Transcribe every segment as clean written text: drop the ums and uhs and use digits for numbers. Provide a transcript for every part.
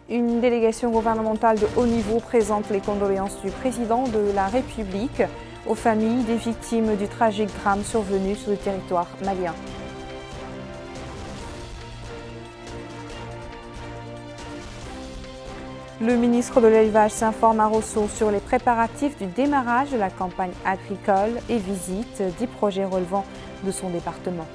Une délégation gouvernementale de haut niveau présente les condoléances du président de la République aux familles des victimes du tragique drame survenu sur le territoire malien. Le ministre de l'Élevage s'informe à Rosso sur les préparatifs du démarrage de la campagne agricole et visite 10 projets relevant de son département.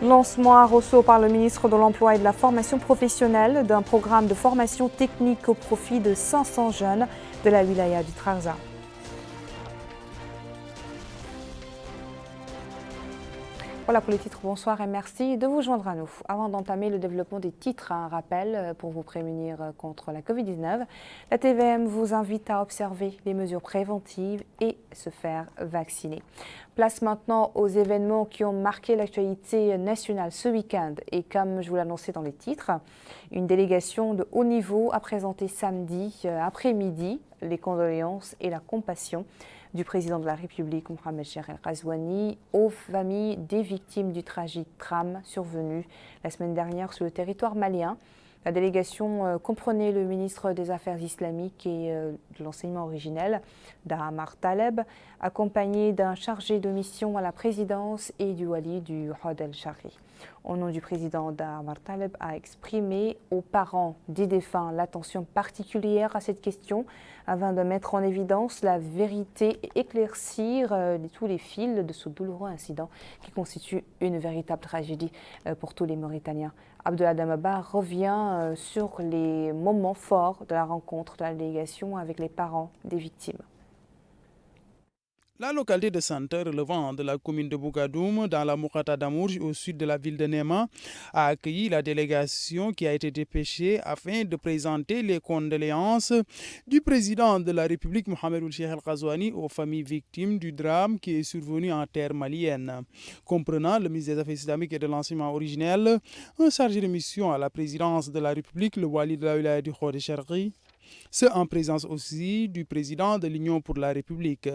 Lancement à Rosso par le ministre de l'Emploi et de la Formation professionnelle d'un programme de formation technique au profit de 500 jeunes de la wilaya du Trarza. Voilà pour les titres, bonsoir et merci de vous joindre à nous. Avant d'entamer le développement des titres, un rappel pour vous prémunir contre la Covid-19. La TVM vous invite à observer les mesures préventives et se faire vacciner. Place maintenant aux événements qui ont marqué l'actualité nationale ce week-end. Et comme je vous l'annonçais dans les titres, une délégation de haut niveau a présenté samedi après-midi les condoléances et la compassion du président de la République, Mohamed Cheikh El Ghazouani, aux familles des victimes du tragique drame survenu la semaine dernière sur le territoire malien. La délégation comprenait le ministre des Affaires islamiques et de l'enseignement originel, Dahmar Taleb, accompagné d'un chargé de mission à la présidence et du wali du Hod el-Shari. Au nom du président, Dahmar Taleb a exprimé aux parents des défunts l'attention particulière à cette question afin de mettre en évidence la vérité et éclaircir tous les fils de ce douloureux incident qui constitue une véritable tragédie pour tous les Mauritaniens. Abdelhadam Abba revient sur les moments forts de la rencontre de la délégation avec les parents des victimes. La localité de Santa, relevant de la commune de Bougadoum, dans la Moukata d'Amourj, au sud de la ville de Néma, a accueilli la délégation qui a été dépêchée afin de présenter les condoléances du président de la République, Mohamed Ould Cheikh El Ghazouani, aux familles victimes du drame qui est survenu en terre malienne, comprenant le ministre des Affaires islamiques et de l'enseignement originel, un chargé de mission à la présidence de la République, le wali de la wilaya du Hod el-Shari. Ce en présence aussi du président de l'Union pour la République.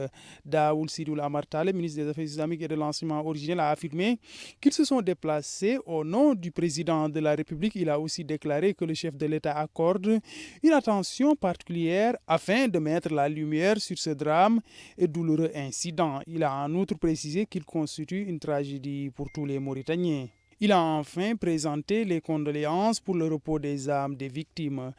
Daoul Sidoul Amar Taleb, ministre des Affaires islamiques et de l'enseignement originel, a affirmé qu'ils se sont déplacés au nom du président de la République. Il a aussi déclaré que le chef de l'État accorde une attention particulière afin de mettre la lumière sur ce drame et douloureux incident. Il a en outre précisé qu'il constitue une tragédie pour tous les Mauritaniens. Il a enfin présenté les condoléances pour le repos des âmes des victimes.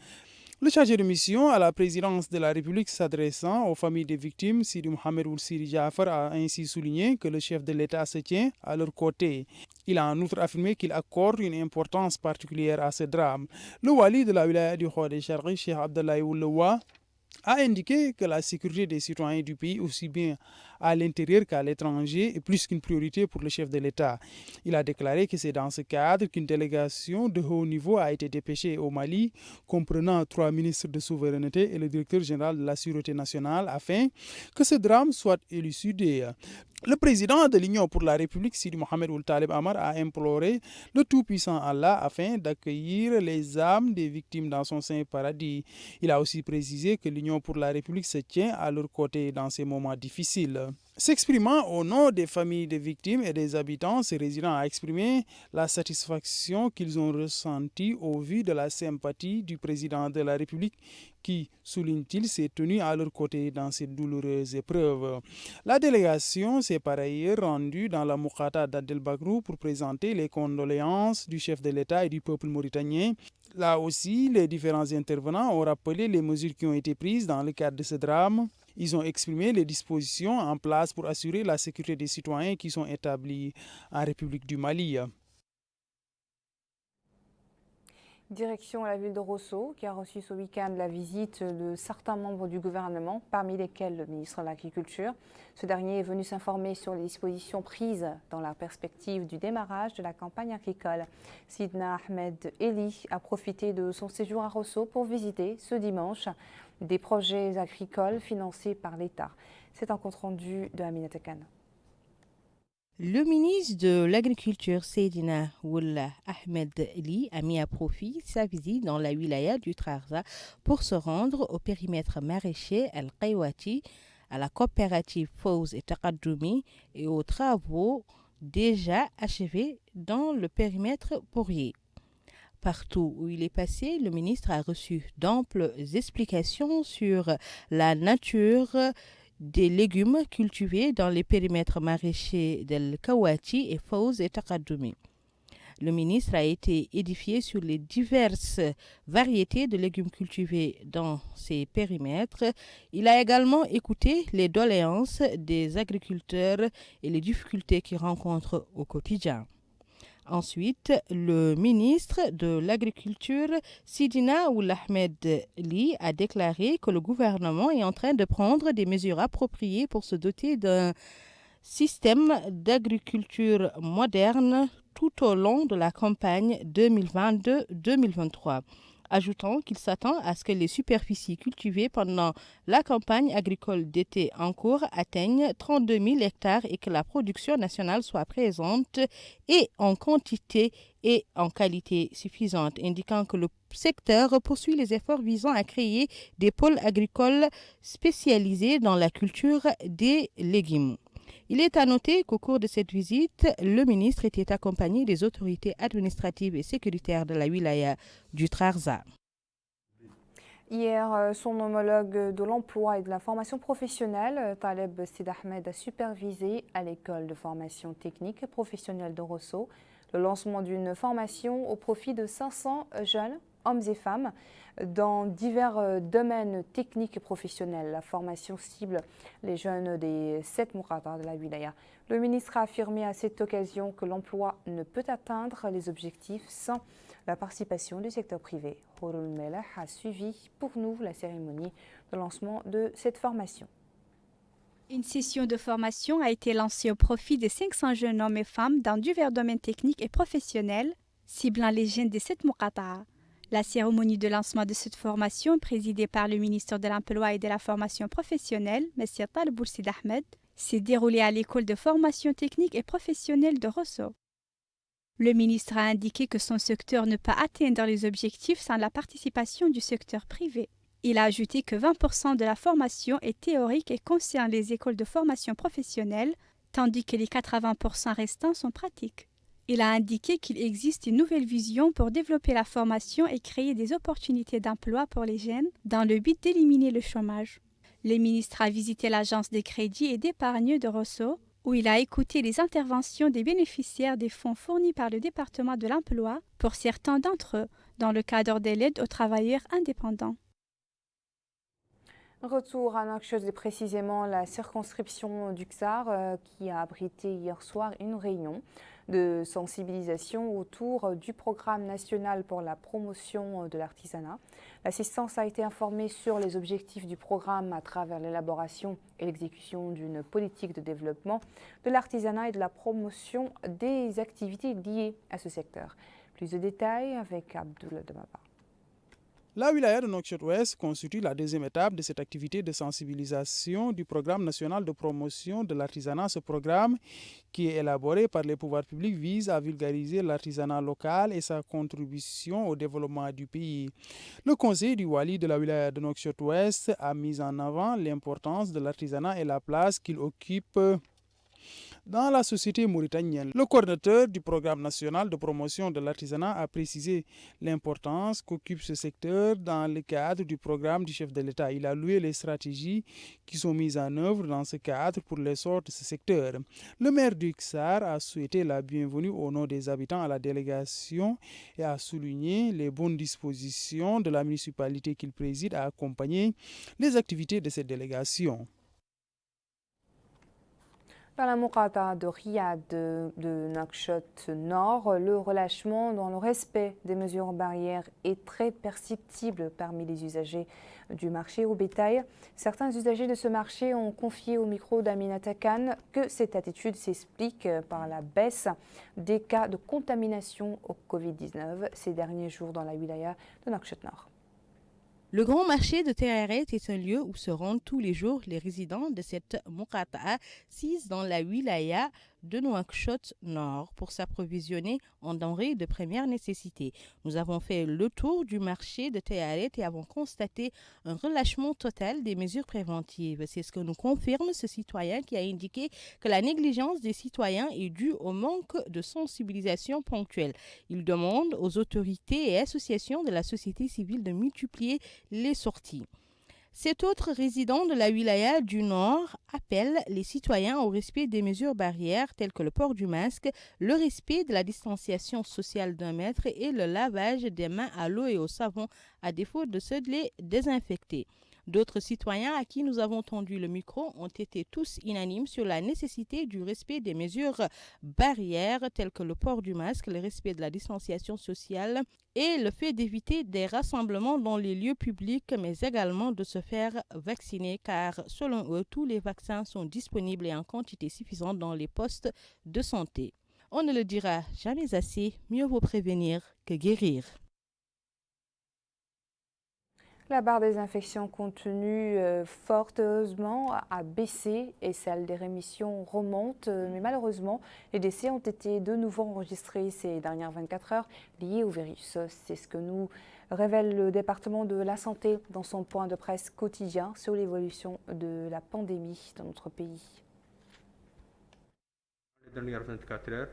Le chargé de mission à la présidence de la République s'adressant aux familles des victimes, Sidi Mohamed Ould Siri Jafar a ainsi souligné que le chef de l'État se tient à leur côté. Il a en outre affirmé qu'il accorde une importance particulière à ce drame. Le wali de la wilaya du Hod el-Shari, Cheikh Abdallahi Oulewa, a indiqué que la sécurité des citoyens du pays, aussi bien à l'intérieur qu'à l'étranger, est plus qu'une priorité pour le chef de l'État. Il a déclaré que c'est dans ce cadre qu'une délégation de haut niveau a été dépêchée au Mali, comprenant 3 ministres de souveraineté et le directeur général de la Sûreté nationale, afin que ce drame soit élucidé. Le président de l'Union pour la République, Sidi Mohamed Ould Taleb Amar, a imploré le Tout-Puissant Allah afin d'accueillir les âmes des victimes dans son saint paradis. Il a aussi précisé que l'Union pour la République se tient à leur côté dans ces moments difficiles. S'exprimant au nom des familles des victimes et des habitants, ces résidents ont exprimé la satisfaction qu'ils ont ressentie au vu de la sympathie du président de la République qui, souligne-t-il, s'est tenu à leur côté dans ces douloureuses épreuves. La délégation s'est par ailleurs rendue dans la Moukata d'Adel Bakrou pour présenter les condoléances du chef de l'État et du peuple mauritanien. Là aussi, les différents intervenants ont rappelé les mesures qui ont été prises dans le cadre de ce drame. Ils ont exprimé les dispositions en place pour assurer la sécurité des citoyens qui sont établis en République du Mali. Direction la ville de Rosso, qui a reçu ce week-end la visite de certains membres du gouvernement, parmi lesquels le ministre de l'Agriculture. Ce dernier est venu s'informer sur les dispositions prises dans la perspective du démarrage de la campagne agricole. Sidna Ahmed Eli a profité de son séjour à Rosso pour visiter ce dimanche des projets agricoles financés par l'État. C'est un compte-rendu de Aminata Khan. Le ministre de l'Agriculture, Seydina Ould Ahmed Eli, a mis à profit sa visite dans la wilaya du Trarza pour se rendre au périmètre maraîcher El-Qaywati, à la coopérative Fawz et Taqaddoumi et aux travaux déjà achevés dans le périmètre pourrier. Partout où il est passé, le ministre a reçu d'amples explications sur la nature des légumes cultivés dans les périmètres maraîchers d'El Kawati et Fawz et Taqaddoumi. Le ministre a été édifié sur les diverses variétés de légumes cultivés dans ces périmètres. Il a également écouté les doléances des agriculteurs et les difficultés qu'ils rencontrent au quotidien. Ensuite, le ministre de l'Agriculture, Sidina Ould Ahmed Ly, a déclaré que le gouvernement est en train de prendre des mesures appropriées pour se doter d'un système d'agriculture moderne tout au long de la campagne 2022-2023, ajoutant qu'il s'attend à ce que les superficies cultivées pendant la campagne agricole d'été en cours atteignent 32 000 hectares et que la production nationale soit présente et en quantité et en qualité suffisante, indiquant que le secteur poursuit les efforts visant à créer des pôles agricoles spécialisés dans la culture des légumes. Il est à noter qu'au cours de cette visite, le ministre était accompagné des autorités administratives et sécuritaires de la wilaya du Trarza. Hier, son homologue de l'emploi et de la formation professionnelle, Taleb Sid Ahmed, a supervisé à l'école de formation technique et professionnelle de Rosso le lancement d'une formation au profit de 500 jeunes, hommes et femmes, dans divers domaines techniques et professionnels. La formation cible les jeunes des 7 Mourata de la wilaya. Le ministre a affirmé à cette occasion que l'emploi ne peut atteindre les objectifs sans la participation du secteur privé. Horoul Mellah a suivi pour nous la cérémonie de lancement de cette formation. Une session de formation a été lancée au profit de 500 jeunes hommes et femmes dans divers domaines techniques et professionnels, ciblant les jeunes des 7 Mourata. La cérémonie de lancement de cette formation, présidée par le ministre de l'Emploi et de la formation professionnelle, M. Taleb Sid Ahmed, s'est déroulée à l'école de formation technique et professionnelle de Rosso. Le ministre a indiqué que son secteur ne peut atteindre les objectifs sans la participation du secteur privé. Il a ajouté que 20% de la formation est théorique et concerne les écoles de formation professionnelle, tandis que les 80% restants sont pratiques. Il a indiqué qu'il existe une nouvelle vision pour développer la formation et créer des opportunités d'emploi pour les jeunes dans le but d'éliminer le chômage. Le ministre a visité l'agence des crédits et d'épargne de Rosso, où il a écouté les interventions des bénéficiaires des fonds fournis par le département de l'emploi pour certains d'entre eux, dans le cadre de l'aide aux travailleurs indépendants. Retour à Nouakchott et précisément la circonscription du Ksar qui a abrité hier soir une réunion de sensibilisation autour du programme national pour la promotion de l'artisanat. L'assistance a été informée sur les objectifs du programme à travers l'élaboration et l'exécution d'une politique de développement de l'artisanat et de la promotion des activités liées à ce secteur. Plus de détails avec Abdoul Demaba. La wilaya de Nouakchott-Ouest constitue la deuxième étape de cette activité de sensibilisation du programme national de promotion de l'artisanat. Ce programme, qui est élaboré par les pouvoirs publics, vise à vulgariser l'artisanat local et sa contribution au développement du pays. Le conseil du Wali de la wilaya de Nouakchott-Ouest a mis en avant l'importance de l'artisanat et la place qu'il occupe dans la société mauritanienne. Le coordinateur du programme national de promotion de l'artisanat a précisé l'importance qu'occupe ce secteur dans le cadre du programme du chef de l'État. Il a loué les stratégies qui sont mises en œuvre dans ce cadre pour l'essor de ce secteur. Le maire du Ksar a souhaité la bienvenue au nom des habitants à la délégation et a souligné les bonnes dispositions de la municipalité qu'il préside à accompagner les activités de cette délégation. Dans la Mourata de Riyad de Nouakchott Nord, le relâchement dans le respect des mesures barrières est très perceptible parmi les usagers du marché au bétail. Certains usagers de ce marché ont confié au micro d'Aminata Khan que cette attitude s'explique par la baisse des cas de contamination au Covid-19 ces derniers jours dans la wilaya de Nouakchott Nord. Le grand marché de Terraret est un lieu où se rendent tous les jours les résidents de cette Mourata, sise dans la wilaya de Nouakchott Nord pour s'approvisionner en denrées de première nécessité. Nous avons fait le tour du marché de Théaret et avons constaté un relâchement total des mesures préventives. C'est ce que nous confirme ce citoyen qui a indiqué que la négligence des citoyens est due au manque de sensibilisation ponctuelle. Il demande aux autorités et associations de la société civile de multiplier les sorties. Cet autre résident de la wilaya du Nord appelle les citoyens au respect des mesures barrières telles que le port du masque, le respect de la distanciation sociale d'1 mètre et le lavage des mains à l'eau et au savon à défaut de se les désinfecter. D'autres citoyens à qui nous avons tendu le micro ont été tous unanimes sur la nécessité du respect des mesures barrières telles que le port du masque, le respect de la distanciation sociale et le fait d'éviter des rassemblements dans les lieux publics, mais également de se faire vacciner car selon eux, tous les vaccins sont disponibles et en quantité suffisante dans les postes de santé. On ne le dira jamais assez, mieux vaut prévenir que guérir. La barre des infections continuent forte, heureusement, à baisser et celle des rémissions remonte. Mais malheureusement, les décès ont été de nouveau enregistrés ces dernières 24 heures liés au virus. C'est ce que nous révèle le département de la santé dans son point de presse quotidien sur l'évolution de la pandémie dans notre pays. Les dernières 24 heures,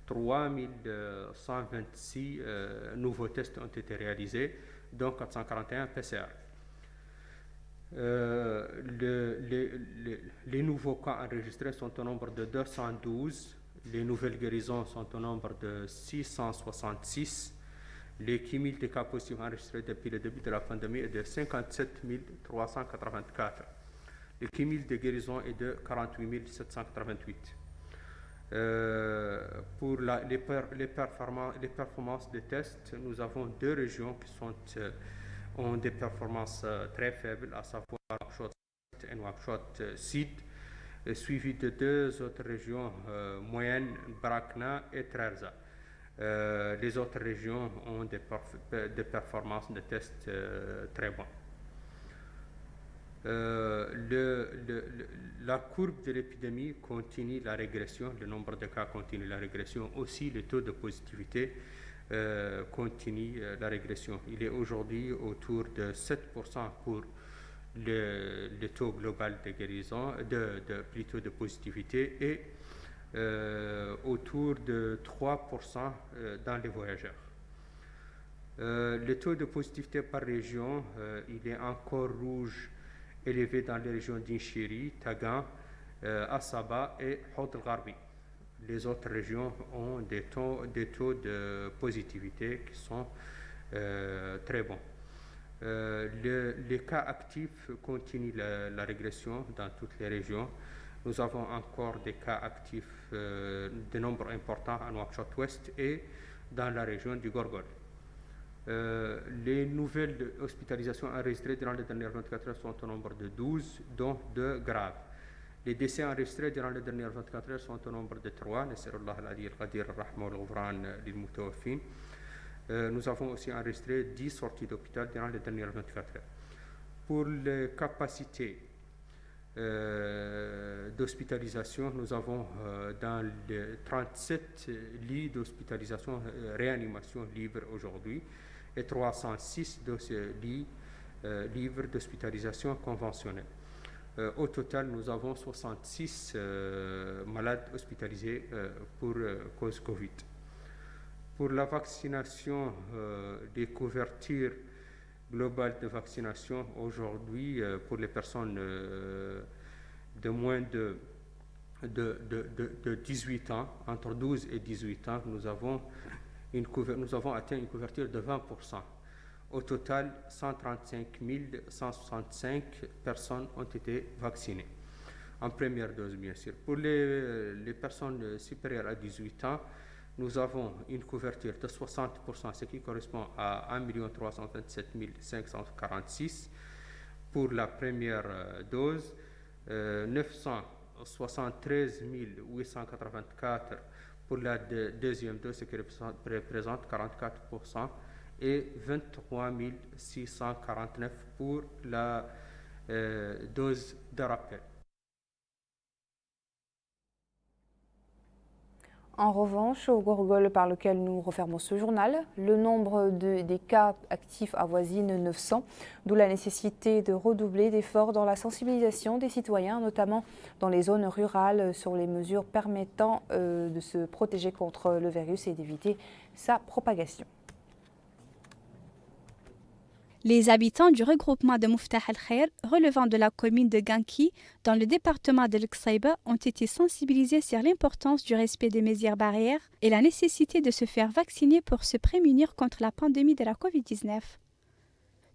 3126 nouveaux tests ont été réalisés, dont 441 PCR. Les nouveaux cas enregistrés sont au nombre de 212, les nouvelles guérisons sont au nombre de 666, les cumuls des cas positifs enregistrés depuis le début de la pandémie est de 57 384, le cumul de guérisons est de 48 788. Pour les performances des tests, nous avons 2 régions qui ont des performances très faibles, à savoir Nouakchott et Nouakchott Sud, suivi de 2 autres régions moyennes, Brakna et Trarza. Les autres régions ont des performances de tests très bonnes. La courbe de l'épidémie continue la régression, le nombre de cas continue la régression, aussi le taux de positivité continue la régression. Il est aujourd'hui autour de 7% pour le taux global de guérison, plutôt de positivité, et autour de 3% dans les voyageurs. Le taux de positivité par région, il est encore rouge, élevé dans les régions d'Inchiri, Tagan, Assaba et Hod el-Gharbi. Les autres régions ont des taux de positivité qui sont très bons. Les cas actifs continuent la régression dans toutes les régions. Nous avons encore des cas actifs de nombre important à Nouakchott-Ouest et dans la région du Gorgol. Les nouvelles hospitalisations enregistrées durant les dernières 24 heures sont au nombre de 12, dont 2 graves. Les décès enregistrés durant les dernières 24 heures sont au nombre de 3. Nous avons aussi enregistré 10 sorties d'hôpital durant les dernières 24 heures. Pour les capacités d'hospitalisation, nous avons dans les 37 lits d'hospitalisation réanimation libres aujourd'hui et 306 lits libres d'hospitalisation conventionnelle. Au total, nous avons 66 malades hospitalisés pour cause Covid. Pour la vaccination, des couvertures globales de vaccination, aujourd'hui, pour les personnes de moins de 18 ans, entre 12 et 18 ans, nous avons atteint une couverture de 20%. Au total, 135 165 personnes ont été vaccinées, en première dose bien sûr. Pour les personnes supérieures à 18 ans, nous avons une couverture de 60%, ce qui correspond à 1 327 546 pour la première dose, 973 884 pour la deuxième dose, ce qui représente 44%, et 23 649 pour la dose de rappel. En revanche, au Gorgol par lequel nous refermons ce journal, le nombre des cas actifs avoisine 900, d'où la nécessité de redoubler d'efforts dans la sensibilisation des citoyens, notamment dans les zones rurales, sur les mesures permettant de se protéger contre le virus et d'éviter sa propagation. Les habitants du regroupement de Mouftah al-Khair, relevant de la commune de Ganki, dans le département de l'Qsaïba, ont été sensibilisés sur l'importance du respect des mesures barrières et la nécessité de se faire vacciner pour se prémunir contre la pandémie de la Covid-19.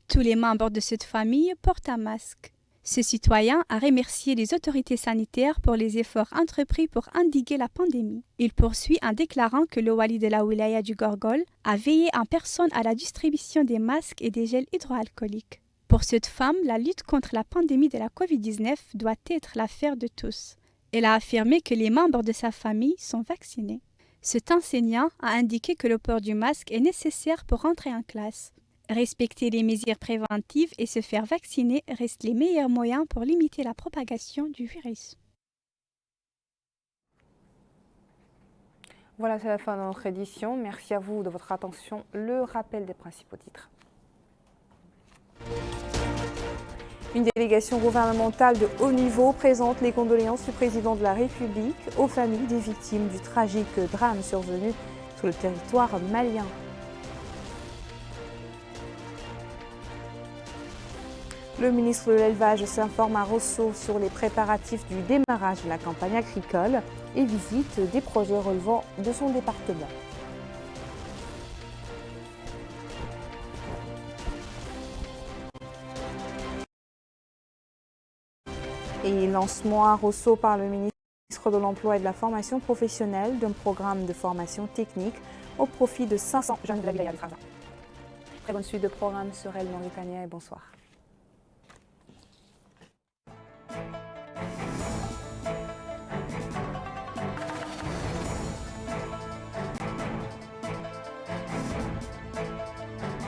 Tous les membres de cette famille portent un masque. Ce citoyen a remercié les autorités sanitaires pour les efforts entrepris pour endiguer la pandémie. Il poursuit en déclarant que le wali de la wilaya du Gorgol a veillé en personne à la distribution des masques et des gels hydroalcooliques. Pour cette femme, la lutte contre la pandémie de la Covid-19 doit être l'affaire de tous. Elle a affirmé que les membres de sa famille sont vaccinés. Cet enseignant a indiqué que le port du masque est nécessaire pour entrer en classe. Respecter les mesures préventives et se faire vacciner restent les meilleurs moyens pour limiter la propagation du virus. Voilà, c'est la fin de notre édition. Merci à vous de votre attention. Le rappel des principaux titres. Une délégation gouvernementale de haut niveau présente les condoléances du président de la République aux familles des victimes du tragique drame survenu sur le territoire malien. Le ministre de l'Élevage s'informe à Rosso sur les préparatifs du démarrage de la campagne agricole et visite des projets relevant de son département. Et lancement à Rosso par le ministre de l'Emploi et de la Formation professionnelle d'un programme de formation technique au profit de 500 jeunes de la ville de Trarza. Très bonne suite de programme sur Elle Mauritania et bonsoir.